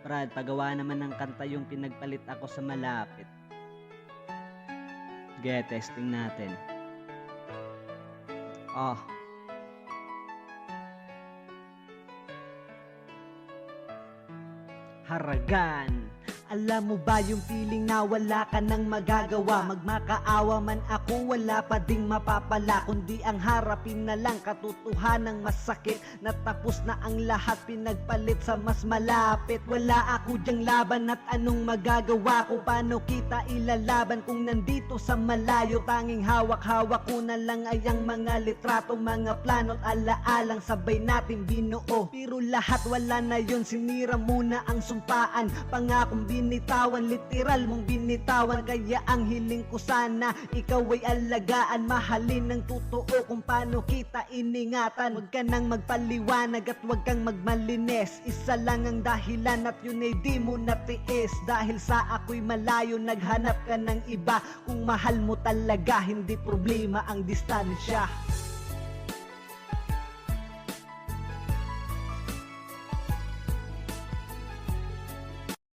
Brad, pagawa naman ng kanta yung pinagpalit ako sa malapit. Sige, testing natin. Oh. Haragan. Alam mo ba yung feeling na wala ka nang magagawa? Magmakaawa man ako, wala pa ding mapapala, kundi ang harapin na lang katotohanang masakit. Natapos na ang lahat, pinagpalit sa mas malapit. Wala ako dyang laban at anong magagawa ko? Paano kita ilalaban kung nandito sa malayo? Tanging hawak-hawak ko na lang ay ang mga litrato, mga plano at alaalang sabay natin binuo. Pero lahat wala na yun, sinira muna ang sumpaan. Pangakong binitawan, literal mong binitawan. Kaya ang hiling ko sana ikaw ay alagaan, mahalin ng totoo kung paano kita iningatan. Huwag ka nang magpaliwanag at huwag kang magmalinis, isa lang ang dahilan at yun ay di mo natiis. Dahil sa ako'y malayo, naghanap ka ng iba. Kung mahal mo talaga, hindi problema ang distansya.